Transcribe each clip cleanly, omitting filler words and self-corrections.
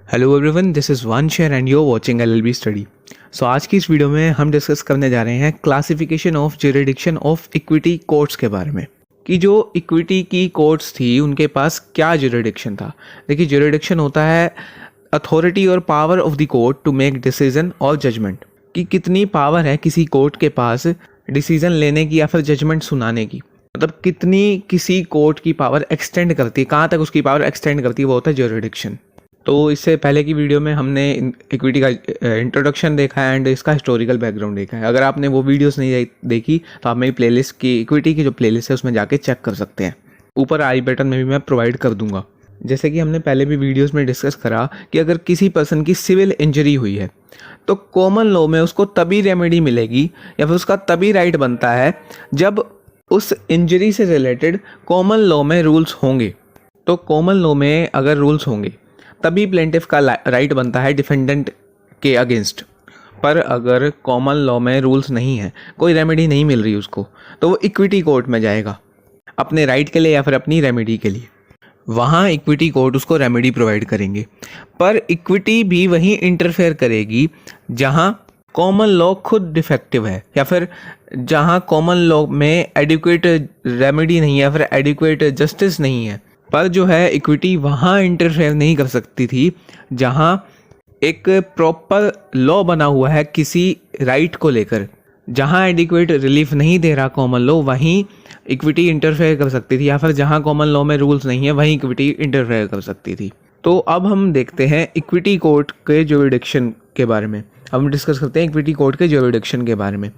Hello everyone, this is Vansh and you are watching LLB study. So आज की इस video में हम डिस्कस करने जा रहे हैं classification of jurisdiction of equity courts के बारे में कि जो इक्विटी की कोर्ट्स थी उनके पास क्या ज्यूरिडिक्शन था। देखिए, ज्यूरिडिक्शन होता है अथॉरिटी और power of the court to make decision और जजमेंट, कि कितनी पावर है किसी कोर्ट के पास डिसीजन लेने की या फिर जजमेंट सुनाने की। मतलब कितनी किसी कोर्ट की पावर एक्सटेंड करती है, कहाँ तक उसकी पावर एक्सटेंड करती है, वो होता है ज्यूरिडिक्शन। तो इससे पहले की वीडियो में हमने इक्विटी का इंट्रोडक्शन देखा है एंड इसका हिस्टोरिकल बैकग्राउंड देखा है। अगर आपने वो वीडियोस नहीं देखी तो आप मेरी प्लेलिस्ट की इक्विटी की जो प्लेलिस्ट है उसमें जाके चेक कर सकते हैं। ऊपर आई बटन में भी मैं प्रोवाइड कर दूंगा। जैसे कि हमने पहले भी वीडियोस में डिस्कस करा कि अगर किसी पर्सन की सिविल इंजरी हुई है तो कॉमन लॉ में उसको तभी रेमेडी मिलेगी या फिर उसका तभी राइट बनता है जब उस इंजरी से रिलेटेड कॉमन लॉ में रूल्स होंगे। तो कॉमन लॉ में अगर रूल्स होंगे तभी प्लेंटिफ का राइट बनता है डिफेंडेंट के अगेंस्ट। पर अगर कॉमन लॉ में रूल्स नहीं है, कोई रेमेडी नहीं मिल रही उसको, तो वो इक्विटी कोर्ट में जाएगा अपने राइट के लिए या फिर अपनी रेमेडी के लिए। वहाँ इक्विटी कोर्ट उसको रेमेडी प्रोवाइड करेंगे, पर इक्विटी भी वहीं इंटरफेयर करेगी जहाँ कॉमन लॉ खुद डिफेक्टिव है या फिर जहाँ कॉमन लॉ में एडिक्वेट रेमेडी नहीं है या फिर एडिक्वेट जस्टिस नहीं है। पर जो है इक्विटी वहाँ इंटरफेयर नहीं कर सकती थी जहाँ एक प्रॉपर लॉ बना हुआ है किसी राइट को लेकर। जहाँ एडिक्वेट रिलीफ नहीं दे रहा कॉमन लॉ, वहीं इक्विटी इंटरफेयर कर सकती थी, या फिर जहाँ कॉमन लॉ में रूल्स नहीं है वहीं इक्विटी इंटरफेयर कर सकती थी। तो अब हम देखते हैं इक्विटी कोर्ट के ज्यूरिडिक्शन के बारे में। अब हम डिस्कस करते हैं इक्विटी कोर्ट के ज्यूरिडिक्शन के बारे में।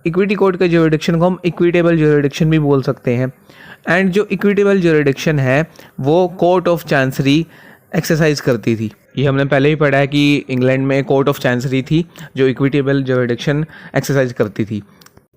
इक्विटी कोर्ट के ज्यूरिडिक्शन को हम इक्विटेबल ज्यूरिडिक्शन भी बोल सकते हैं। एंड जो इक्विटेबल ज्यूरिडिक्शन है वो कोर्ट ऑफ चांसरी एक्सरसाइज करती थी। ये हमने पहले ही पढ़ा है कि इंग्लैंड में कोर्ट ऑफ चांसरी थी जो इक्विटेबल ज्यूरिडिक्शन एक्सरसाइज करती थी।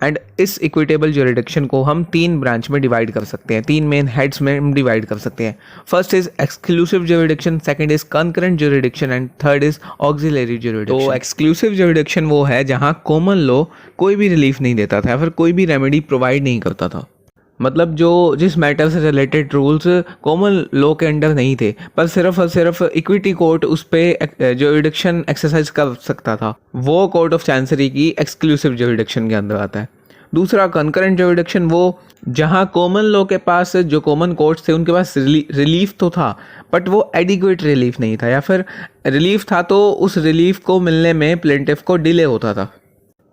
एंड इस इक्विटेबल ज्यूरिडिक्शन को हम 3 ब्रांच में डिवाइड कर सकते हैं, 3 मेन हेड्स में हम डिवाइड कर सकते हैं। First is exclusive jurisdiction, second is concurrent jurisdiction and third is auxiliary jurisdiction. तो एक्सक्लूसिव ज्यूरिडिक्शन वो है जहां कॉमन लॉ कोई भी रिलीफ नहीं देता था या फिर कोई भी रेमेडी प्रोवाइड नहीं करता था। मतलब जो जिस मैटर से रिलेटेड रूल्स कॉमन लॉ के अंडर नहीं थे, पर सिर्फ और सिर्फ इक्विटी कोर्ट उस पर ज्यूरिडिक्शन एक्सरसाइज कर सकता था, वो कोर्ट ऑफ चांसरी की एक्सक्लूसिव ज्यूरिडिक्शन के अंदर आता है। दूसरा कंकरेंट ज्यूरिडिक्शन, वो जहां कॉमन लॉ के पास जो कॉमन कोर्ट्स थे उनके पास रिलीफ तो था बट वो एडिक्वेट रिलीफ नहीं था, या फिर रिलीफ था तो उस रिलीफ को मिलने में प्लेंटिफ को डिले होता था।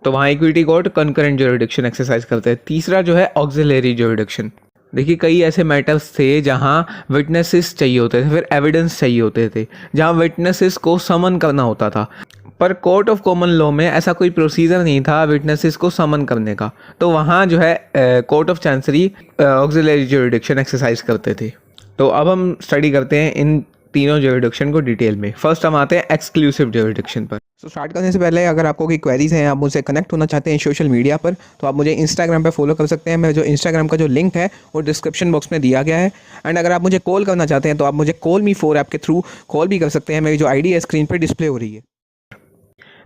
तो वहाँ equity court concurrent jurisdiction exercise करते हैं। तीसरा जो है ऑक्सिलरी ज्यूरिडिक्शन। देखिए, कई ऐसे मैटर्स थे जहाँ विटनेसेस चाहिए होते थे, फिर एविडेंस चाहिए होते थे, जहाँ विटनेसेस को समन करना होता था, पर कोर्ट ऑफ कॉमन लॉ में ऐसा कोई प्रोसीजर नहीं था विटनेसेस को समन करने का। तो वहाँ जो है court of chancery auxiliary jurisdiction exercise करते थे। तो अब हम स्टडी करते हैं इन तीनों ज्यूरिडिक्शन को डिटेल में। फर्स्ट हम आते हैं एक्सक्लूसिव ज्यूरिडिक्शन पर। तो स्टार्ट करने से पहले अगर आपको कोई क्वेरीज हैं, आप मुझसे कनेक्ट होना चाहते हैं सोशल मीडिया पर, तो आप मुझे इंस्टाग्राम पे फॉलो कर सकते हैं। मेरा जो इंस्टाग्राम का जो लिंक है वो डिस्क्रिप्शन बॉक्स में दिया गया है। एंड अगर आप मुझे कॉल करना चाहते हैं तो आप मुझे कॉल मी 4 ऐप के थ्रू कॉल भी कर सकते हैं। मेरी जो आईडी है स्क्रीन पर डिस्प्ले हो रही है।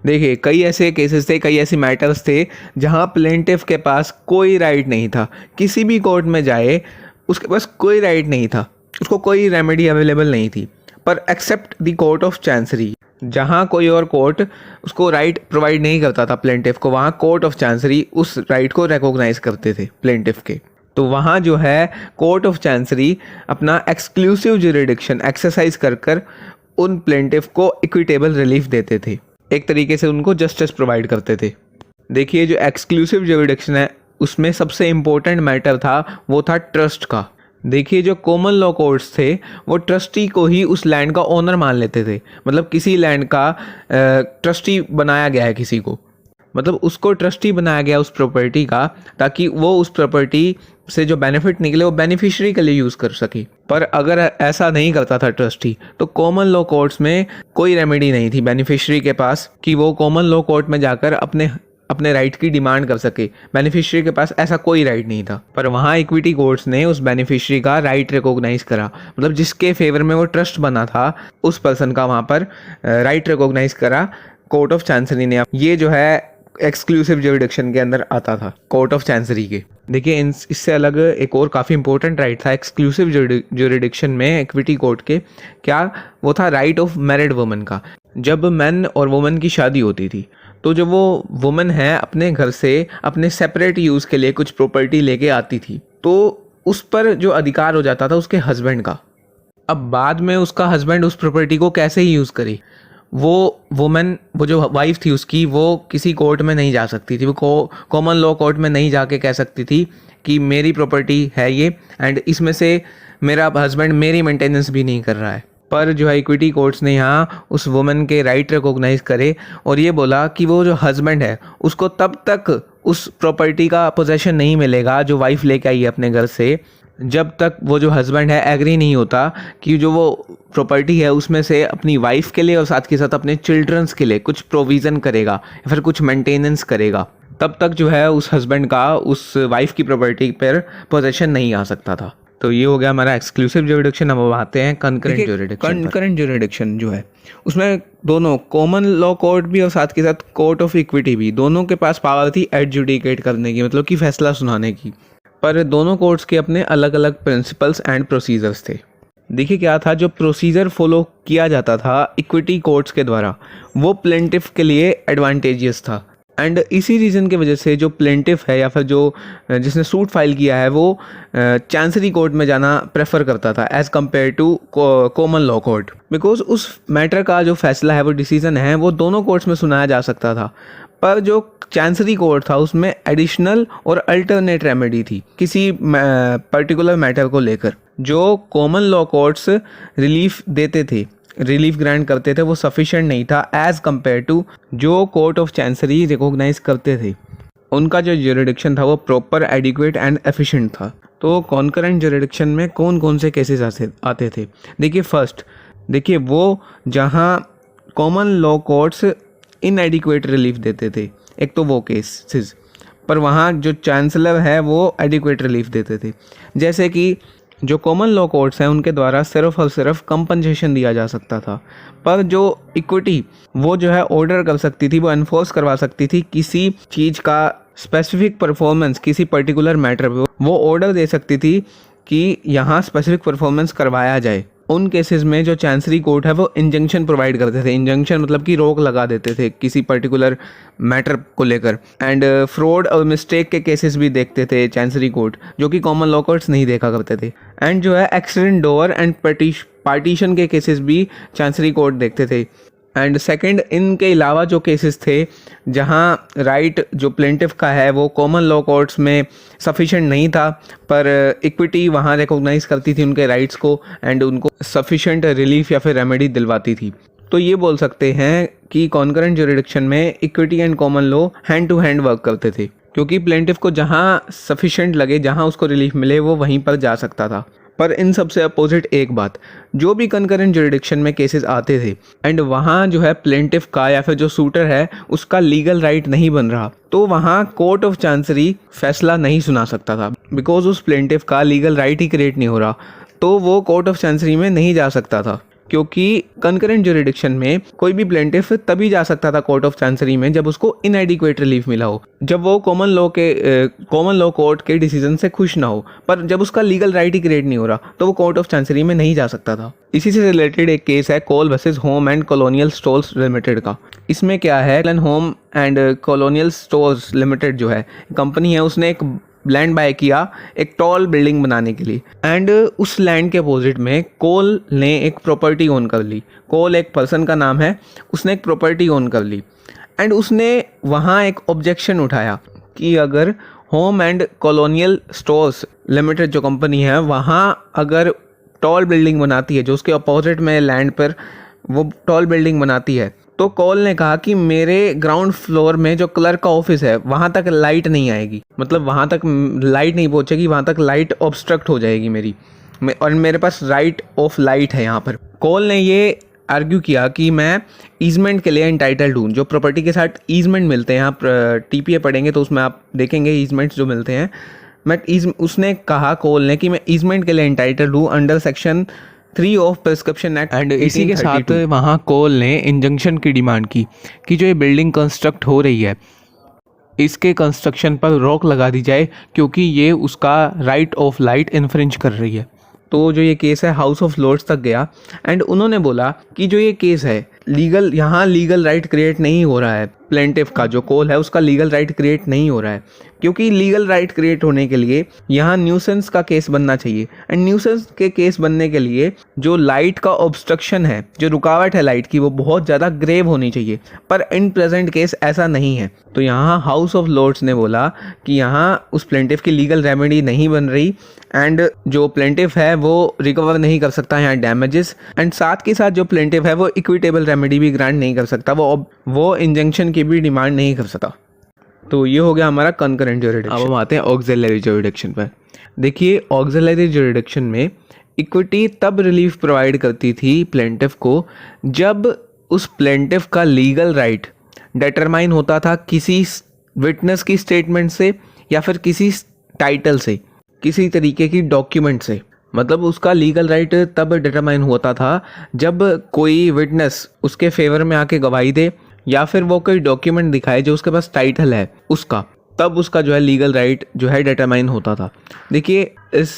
देखिए, कई ऐसे केसेस थे, कई ऐसे मैटर्स थे जहां प्लेंटिफ के पास कोई राइट नहीं था। किसी भी कोर्ट में जाए उसके पास कोई राइट नहीं था, उसको कोई रेमेडी अवेलेबल नहीं थी, पर except the court of chancery, जहां कोई और कोर्ट उसको राइट प्रोवाइड नहीं करता था प्लेंटिफ को, वहां कोर्ट ऑफ चांसरी उस राइट को रिकॉग्नाइज करते थे प्लेंटिफ के। तो वहाँ जो है कोर्ट ऑफ चांसरी अपना एक्सक्लूसिव ज्यूरिडिक्शन एक्सरसाइज कर कर उन प्लेंटिफ को इक्विटेबल रिलीफ देते थे, एक तरीके से उनको जस्टिस प्रोवाइड करते थे। देखिए, जो एक्सक्लूसिव ज्यूरिडिक्शन है उसमें सबसे इम्पोर्टेंट मैटर था वो था ट्रस्ट का। देखिए, जो कॉमन लॉ कोर्ट्स थे वो ट्रस्टी को ही उस लैंड का ओनर मान लेते थे। मतलब किसी लैंड का ट्रस्टी बनाया गया है किसी को, मतलब उसको ट्रस्टी बनाया गया उस प्रॉपर्टी का, ताकि वो उस प्रॉपर्टी से जो बेनिफिट निकले वो बेनिफिशियरी के लिए यूज़ कर सके। पर अगर ऐसा नहीं करता था ट्रस्टी, तो कॉमन लॉ कोर्ट्स में कोई रेमेडी नहीं थी बेनिफिशियरी के पास कि वो कॉमन लॉ कोर्ट में जाकर अपने राइट की डिमांड कर सके। बेनिफिशियरी के पास ऐसा कोई राइट नहीं था, पर वहाँ इक्विटी कोर्ट्स ने उस बेनिफिशियरी का राइट रिकॉग्नाइज करा। मतलब जिसके फेवर में वो ट्रस्ट बना था उस पर्सन का वहाँ पर राइट रिकॉग्नाइज करा कोर्ट ऑफ चांसरी ने। ये जो है एक्सक्लूसिव ज्यूरिडिक्शन के अंदर आता था, कोर्ट ऑफ चांसरी के। देखिए इससे अलग एक और काफ़ी इंपॉर्टेंट राइट था एक्सक्लूसिव ज्यूरिडिक्शन में इक्विटी कोर्ट के, क्या वो था राइट ऑफ मैरिड वुमन का। जब मैन और वुमन की शादी होती थी तो जब वो वुमन है अपने घर से अपने सेपरेट यूज़ के लिए कुछ प्रॉपर्टी लेके आती थी तो उस पर जो अधिकार हो जाता था उसके हस्बैंड का। अब बाद में उसका हस्बैंड उस प्रॉपर्टी को कैसे ही यूज़ करे, वो वुमन, वो जो वाइफ थी उसकी, वो किसी कोर्ट में नहीं जा सकती थी, वो कॉमन लॉ कोर्ट में नहीं जाके कह सकती थी कि मेरी प्रॉपर्टी है ये एंड इसमें से मेरा हस्बैंड मेरी मेंटेनेंस भी नहीं कर रहा है। पर जो है इक्विटी कोर्ट्स ने यहाँ उस वुमन के राइट रिकॉग्नाइज करे और ये बोला कि वो जो हस्बैंड है उसको तब तक उस प्रॉपर्टी का पोजेशन नहीं मिलेगा जो वाइफ लेके आई है अपने घर से, जब तक वो जो हस्बैंड है एग्री नहीं होता कि जो वो प्रॉपर्टी है उसमें से अपनी वाइफ के लिए और साथ के साथ अपने चिल्ड्रंस के लिए कुछ प्रोविज़न करेगा या फिर कुछ मेंटेनेंस करेगा, तब तक जो है उस हस्बैंड का उस वाइफ की प्रॉपर्टी पर पोजेशन नहीं आ सकता था। तो ये हो गया हमारा एक्सक्लूसिव ज्यूरिडिक्शन। अब आते हैं कंकरेंट ज्यूरिडिक्शन। कंकरेंट ज्यूरिडिक्शन जो है उसमें दोनों कॉमन लॉ कोर्ट भी और साथ के साथ कोर्ट ऑफ इक्विटी भी, दोनों के पास पावर थी एडजुडिकेट करने की, मतलब कि फैसला सुनाने की। पर दोनों कोर्ट्स के अपने अलग अलग प्रिंसिपल्स एंड प्रोसीजर्स थे। देखिए क्या था, जो प्रोसीजर फॉलो किया जाता था इक्विटी कोर्ट्स के द्वारा वो प्लेंटिफ के लिए एडवांटेजियस था एंड इसी रीज़न की वजह से जो प्लेंटिफ है या फिर जो जिसने सूट फाइल किया है वो चांसरी कोर्ट में जाना प्रेफर करता था as compare to common law court, because उस मैटर का जो फैसला है वो डिसीजन है वो दोनों कोर्ट्स में सुनाया जा सकता था। पर जो चांसरी कोर्ट था उसमें एडिशनल और अल्टरनेट रेमेडी थी किसी पर्टिकुलर मैटर को लेकर। जो कॉमन लॉ कोर्ट्स रिलीफ देते थे, रिलीफ ग्रांट करते थे, वो सफिशिएंट नहीं था एज़ कम्पेयर टू जो कोर्ट ऑफ चांसरी रिकॉग्नाइज करते थे। उनका जो ज्यूरिडिक्शन था वो प्रॉपर, एडिक्वेट एंड एफिशिएंट था। तो कॉन्करेंट ज्यूरिडिक्शन में कौन कौन से केसेस आते थे? देखिए फर्स्ट, देखिए वो जहाँ कॉमन लॉ कोर्ट्स इनएडिक्वेट रिलीफ देते थे, एक तो वो केसेस, पर वहाँ जो चांसलर है वो एडिक्वेट रिलीफ देते थे। जैसे कि जो कॉमन लॉ कोर्ट्स हैं उनके द्वारा सिर्फ और सिर्फ कंपनसेशन दिया जा सकता था, पर जो इक्विटी वो जो है ऑर्डर कर सकती थी, वो एनफोर्स करवा सकती थी किसी चीज़ का स्पेसिफिक परफॉर्मेंस किसी पर्टिकुलर मैटर पे, वो ऑर्डर दे सकती थी कि यहाँ स्पेसिफिक परफॉर्मेंस करवाया जाए। उन केसेस में जो चांसरी कोर्ट है वो इंजंक्शन प्रोवाइड करते थे। इंजंक्शन मतलब कि रोक लगा देते थे किसी पर्टिकुलर मैटर को लेकर। एंड फ्रॉड और मिस्टेक के केसेस भी देखते थे चांसरी कोर्ट, जो कि कॉमन लॉ कोर्ट्स नहीं देखा करते थे। एंड जो है एक्सीडेंट डोर एंड पार्टीशन के केसेस भी चांसरी कोर्ट देखते थे। एंड सेकंड, इनके अलावा जो केसेस थे जहां राइट जो प्लेंटिफ का है वो कॉमन लॉ कोर्ट्स में सफिशिएंट नहीं था, पर इक्विटी वहां रिकॉग्नाइज करती थी उनके राइट्स को एंड उनको सफिशिएंट रिलीफ या फिर रेमेडी दिलवाती थी। तो ये बोल सकते हैं कि कॉन्करेंट ज्यूरिडिक्शन में equity and common law hand to hand work करते थे, क्योंकि प्लेंटिफ को जहाँ सफिशिएंट लगे, जहाँ उसको रिलीफ मिले, वो वहीं पर जा सकता था। पर इन सबसे अपोजिट एक बात, जो भी कंकरेंट ज्यूरिडिक्शन में केसेस आते थे एंड वहाँ जो है प्लेंटिफ का या फिर जो सूटर है उसका लीगल राइट नहीं बन रहा, तो वहाँ कोर्ट ऑफ चांसरी फैसला नहीं सुना सकता था, बिकॉज उस प्लेंटिफ का लीगल राइट ही क्रिएट नहीं हो रहा, तो वो कोर्ट ऑफ चांसरी में नहीं जा सकता था। क्योंकि कंकरेंट ज्यूरिडिक्शन में कोई भी प्लेंटिफ तभी जा सकता था कोर्ट ऑफ चांसरी में जब उसको इनएडिक्वेट रिलीफ मिला हो, जब वो कॉमन लॉ कोर्ट के डिसीजन से खुश ना हो। पर जब उसका लीगल राइट ही क्रिएट नहीं हो रहा तो वो कोर्ट ऑफ चांसरी में नहीं जा सकता था। इसी से रिलेटेड एक केस है Cole versus Home and Colonial Stores Limited का। इसमें क्या है, Home and Colonial Stores Limited जो है कंपनी है, उसने एक लैंड बाय किया एक टॉल बिल्डिंग बनाने के लिए एंड उस लैंड के अपोजिट में कोल ने एक प्रॉपर्टी ओन कर ली। कोल एक पर्सन का नाम है, उसने एक प्रॉपर्टी ओन कर ली एंड उसने वहाँ एक ऑब्जेक्शन उठाया कि अगर home and Colonial Stores Limited जो कंपनी है वहाँ अगर टॉल बिल्डिंग बनाती है, जो उसके अपोजिट में लैंड पर वो टॉल बिल्डिंग बनाती है, तो कोल ने कहा कि मेरे ग्राउंड फ्लोर में जो क्लर्क का ऑफिस है वहाँ तक लाइट नहीं आएगी, मतलब वहाँ तक लाइट नहीं पहुँचेगी, वहाँ तक लाइट ऑब्स्ट्रक्ट हो जाएगी मेरी, और मेरे पास राइट ऑफ लाइट है यहाँ पर। कोल ने ये आर्ग्यू किया कि मैं ईजमेंट के लिए एंटाइटल्ड हूँ। जो प्रॉपर्टी के साथ ईजमेंट मिलते हैं, आप TPA पढ़ेंगे तो उसमें आप देखेंगे ईजमेंट्स जो मिलते हैं। उसने कहा कोल ने कि मैं ईजमेंट के लिए एंटाइटल्ड हूँ under section 3 of prescription act. And इसी के साथ वहाँ कोल ने इंजंक्शन की डिमांड की कि जो ये बिल्डिंग कंस्ट्रक्ट हो रही है इसके कंस्ट्रक्शन पर रोक लगा दी जाए क्योंकि ये उसका राइट ऑफ लाइट इन्फ्रिंज कर रही है। तो जो ये केस है हाउस ऑफ लॉर्ड्स तक गया एंड उन्होंने बोला कि जो ये केस है यहाँ लीगल राइट क्रिएट नहीं हो रहा है, प्लेंटिफ का जो कॉल है उसका लीगल राइट क्रिएट नहीं हो रहा है, क्योंकि लीगल राइट क्रिएट होने के लिए यहाँ न्यूसेंस का केस बनना चाहिए एंड न्यूसेंस के केस बनने के लिए जो लाइट का ऑब्स्ट्रक्शन है, जो रुकावट है लाइट की, वो बहुत ज़्यादा ग्रेव होनी चाहिए, पर इन प्रेजेंट केस ऐसा नहीं है। तो यहाँ हाउस ऑफ लॉर्ड्स ने बोला कि यहाँ उस प्लेंटिफ की लीगल रेमेडी नहीं बन रही एंड जो प्लेंटिफ है वो रिकवर नहीं कर सकता यहाँ डैमेजेस, एंड साथ के साथ जो प्लेंटिफ है वो इक्विटेबल रेमेडी भी ग्रांट नहीं कर सकता, वो इंजंक्शन की भी डिमांड नहीं कर सकता। तो ये हो गया हमारा कंकरेंट ज्यूरिडिक्शन। अब हम आते हैं ऑक्सिलरी ज्यूरिडिक्शन पर। देखिए ऑक्सिलरी ज्यूरिडिक्शन में इक्विटी तब रिलीफ प्रोवाइड करती थी प्लेंटिफ को जब उस प्लेंटिफ का लीगल राइट डिटरमाइन होता था किसी विटनेस की स्टेटमेंट से या फिर किसी टाइटल से, किसी तरीके की डॉक्यूमेंट से। मतलब उसका लीगल राइट तब डिटरमाइन होता था जब कोई विटनेस उसके फेवर में आके गवाही दे या फिर वो कोई डॉक्यूमेंट दिखाए जो उसके पास टाइटल है उसका, तब उसका जो है लीगल राइट जो है डिटरमाइन होता था। देखिए इस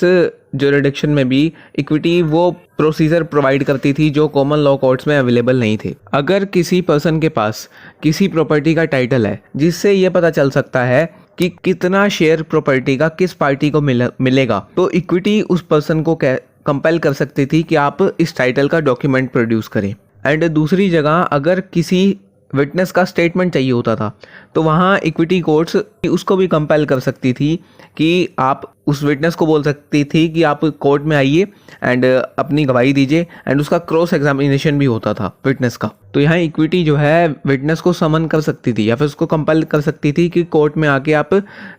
ज्यूरिडिक्शन में भी इक्विटी वो प्रोसीजर प्रोवाइड करती थी जो कॉमन लॉ कोर्ट्स में अवेलेबल नहीं थे। अगर किसी पर्सन के पास किसी प्रॉपर्टी का टाइटल है जिससे ये पता चल सकता है कि कितना शेयर प्रॉपर्टी का किस पार्टी को मिलेगा, तो इक्विटी उस पर्सन को कंपेल कर सकती थी कि आप इस टाइटल का डॉक्यूमेंट प्रोड्यूस करें। एंड दूसरी जगह अगर किसी विटनेस का स्टेटमेंट चाहिए होता था तो वहाँ इक्विटी कोर्ट्स उसको भी कंपेल कर सकती थी कि आप उस विटनेस को बोल सकती थी कि आप कोर्ट में आइए एंड अपनी गवाही दीजिए, एंड उसका क्रॉस एग्जामिनेशन भी होता था विटनेस का। तो यहाँ इक्विटी जो है विटनेस को समन कर सकती थी या फिर उसको कंपेल कर सकती थी कि कोर्ट में आके आप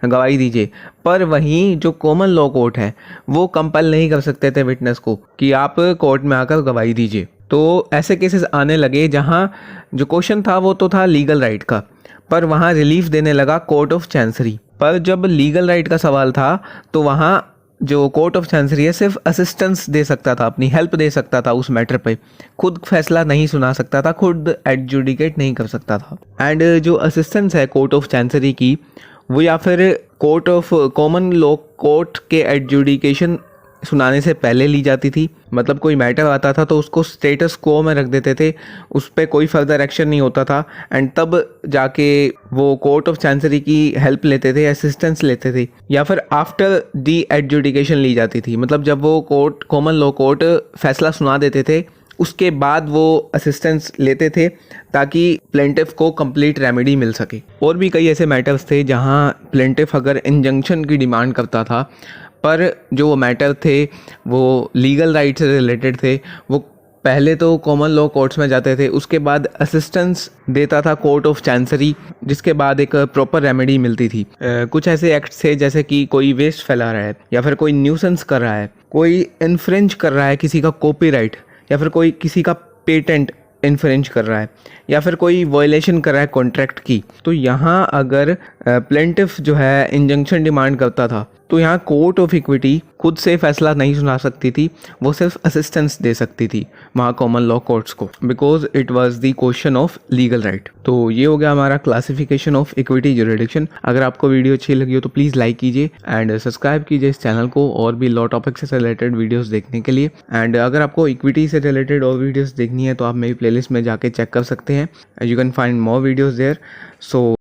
गवाही दीजिए, पर वहीं जो कॉमन लॉ कोर्ट है वो कंपेल नहीं कर सकते थे विटनेस को कि आप कोर्ट में आकर गवाही दीजिए। तो ऐसे केसेस आने लगे जहाँ जो क्वेश्चन था वो तो था लीगल राइट का, पर वहाँ रिलीफ देने लगा कोर्ट ऑफ चैंसरी। पर जब लीगल राइट का सवाल था तो वहाँ जो कोर्ट ऑफ चैंसरी है सिर्फ असिस्टेंस दे सकता था, अपनी हेल्प दे सकता था उस मैटर पे, खुद फैसला नहीं सुना सकता था, खुद एडजुडिकेट नहीं कर सकता था। एंड जो असिस्टेंस है कोर्ट ऑफ चैंसरी की वो या फिर court of common law court के एडजुडिकेशन सुनाने से पहले ली जाती थी। मतलब कोई मैटर आता था तो उसको स्टेटस क्वो में रख देते थे, उस पर कोई फर्दर एक्शन नहीं होता था, एंड तब जाके वो कोर्ट ऑफ चैंसरी की हेल्प लेते थे, असिस्टेंस लेते थे, या फिर आफ्टर दी एडजुडिकेशन ली जाती थी। मतलब जब वो कोर्ट कॉमन लॉ कोर्ट फैसला सुना देते थे उसके बाद वो असिस्टेंस लेते थे ताकि प्लेंटिफ को कंप्लीट रेमेडी मिल सके। और भी कई ऐसे मैटर्स थे जहाँ प्लेंटिफ अगर इंजंक्शन की डिमांड करता था पर जो वो मैटर थे वो लीगल राइट से रिलेटेड थे, वो पहले तो कॉमन लॉ कोर्ट्स में जाते थे, उसके बाद असिस्टेंस देता था कोर्ट ऑफ चैंसरी, जिसके बाद एक प्रॉपर रेमेडी मिलती थी। कुछ ऐसे एक्ट्स थे जैसे कि कोई वेस्ट फैला रहा है या फिर कोई न्यूसेंस कर रहा है, कोई इन्फ्रिंज कर रहा है किसी का कॉपीराइट, या फिर कोई किसी का पेटेंट इन्फ्रिंज कर रहा है, या फिर कोई वायलेशन कर रहा है कॉन्ट्रैक्ट की। तो यहाँ अगर प्लेंटिफ जो है इंजंक्शन डिमांड करता था तो यहाँ कोर्ट ऑफ इक्विटी खुद से फैसला नहीं सुना सकती थी, वो सिर्फ असिस्टेंस दे सकती थी वहाँ कॉमन लॉ कोर्ट्स को, because it was the question of legal right. तो ये हो गया हमारा क्लासिफिकेशन ऑफ इक्विटी ज्यूरिडिक्शन। अगर आपको वीडियो अच्छी लगी हो तो प्लीज़ लाइक कीजिए एंड सब्सक्राइब कीजिए इस चैनल को और भी लॉ टॉपिक से रिलेटेड वीडियोज़ देखने के लिए। एंड अगर आपको इक्विटी से रिलेटेड और वीडियोज़ देखनी है तो आप मेरी प्लेलिस्ट में जाके चेक कर सकते हैं, you can find more videos there. So